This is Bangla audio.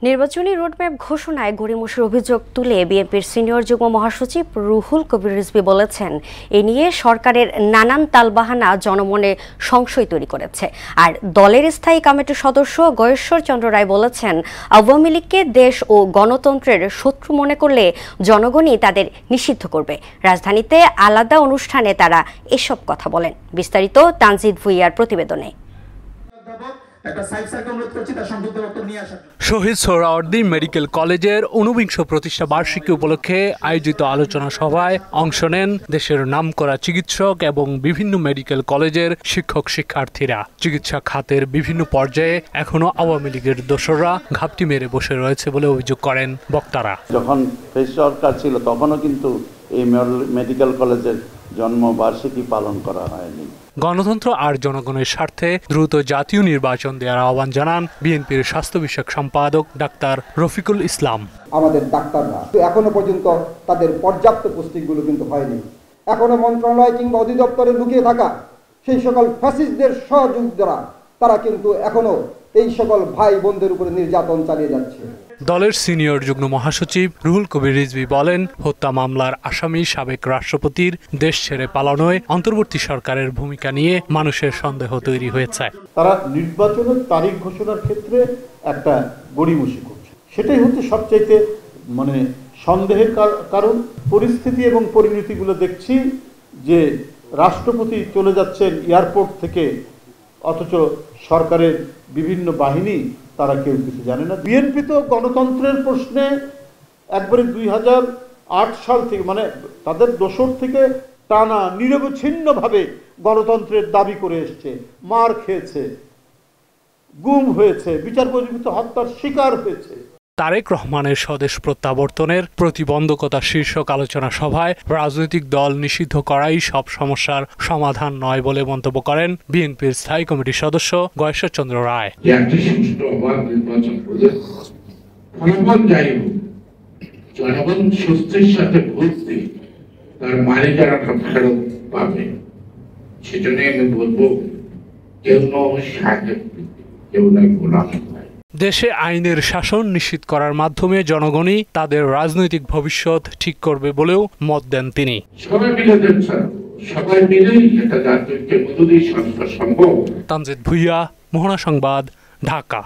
নির্বাচনী রোডম্যাপ ঘোষণায় গড়িমসির অভিযোগ তুলে বিএনপির সিনিয়র যুগ্ম মহাসচিব রুহুল কবির রিজভী বলেছেন, এ নিয়ে সরকারের নানান তালবাহানা জনমনে সংশয় তৈরি করেছে। আর দলের স্থায়ী কমিটির সদস্য গয়েশ্বর চন্দ্র রায় বলেছেন, আওয়ামী লীগকে দেশ ও গণতন্ত্রের শত্রু মনে করলে জনগণই তাদের নিষিদ্ধ করবে। রাজধানীতে আলাদা অনুষ্ঠানে তারা এসব কথা বলেন। বিস্তারিত তানজিদ ভুইয়ার প্রতিবেদনে। শহীদ সোহরাওয়ার্দী মেডিকেল কলেজের ঊনবিংশ প্রতিষ্ঠা বার্ষিকী উপলক্ষে আয়োজিত আলোচনা সভায় অংশ নেন দেশের নামকরা চিকিৎসক এবং বিভিন্ন মেডিকেল কলেজের শিক্ষক শিক্ষার্থীরা। চিকিৎসা খাতের বিভিন্ন পর্যায়ে এখনো আওয়ামী লীগের দোসররা ঘাপটি মেরে বসে রয়েছে বলে অভিযোগ করেন বক্তারা। যখন সরকার ছিল তখনও কিন্তু এই মেডিকেল কলেজের জন্মবার্ষিকী পালন করা হয়নি। গণতন্ত্র আর জনগণের স্বার্থে দ্রুত জাতীয় নির্বাচন দেওয়ার আহ্বান জানান বিএনপির স্বাস্থ্য বিষয়ক সম্পাদক ডাক্তার রফিকুল ইসলাম। আমাদের ডাক্তাররা এখনো পর্যন্ত তাদের পর্যাপ্ত পোস্টিংগুলো কিন্তু হয়নি। এখনো মন্ত্রণালয় কিংবা অধিদপ্তরে লুকিয়ে থাকা সেই সকল ফ্যাসিস্টদের সহযোগীরা তারা কিন্তু এখনো এই সকল ভাই বোনদের উপরে নির্যাতন চালিয়ে যাচ্ছে। দলের সিনিয়র যুগ্ম মহাসচিব রুহুল কবির রিজভী বলেন, হত্যা মামলার আসামি সাবেক রাষ্ট্রপতির দেশ ছেড়ে পালানোয় অন্তর্বর্তী সরকারের ভূমিকা নিয়ে মানুষের সন্দেহ তৈরি হয়েছে। তারা নির্বাচনের তারিখ ঘোষণার ক্ষেত্রে একটা গড়িমসি করছে, সেটাই হচ্ছে সবচাইতে সন্দেহের কারণ। পরিস্থিতি এবং পরিণতিগুলো দেখছি যে রাষ্ট্রপতি চলে যাচ্ছেন এয়ারপোর্ট থেকে, অথচ সরকারের বিভিন্ন বাহিনী তারা কেউ কিছু জানে না। বিএনপি তো গণতন্ত্রের প্রশ্নে একবারে 2008 সাল থেকে তাদের দোসর থেকে টানা নিরবচ্ছিন্নভাবে গণতন্ত্রের দাবি করে এসছে, মার খেয়েছে, গুম হয়েছে, বিচার বহির্ভূত হত্যার শিকার হয়েছে। তারেক রহমানের স্বদেশ প্রত্যাবর্তনের প্রতিবন্ধকতা শীর্ষক আলোচনা সভায় রাজনৈতিক দল নিষিদ্ধ করাই সব সমস্যার সমাধান নয় বলে মন্তব্য করেন বিএনপির স্থায়ী কমিটির সদস্য গয়েশ্বর চন্দ্র রায়। জনগণ স্বস্তির সাথে ভর্তি তার মালিকানা ফেরত পাবে। সেজন্য আমি বলবো, কেউ কেউ না গোলাম। দেশে আইনের শাসন নিশ্চিত করার মাধ্যমে জনগণই তাদের রাজনৈতিক ভবিষ্যৎ ঠিক করবে বলেও মত দেন তিনি। তানজিদ ভুইয়া, মোহনা সংবাদ, ঢাকা।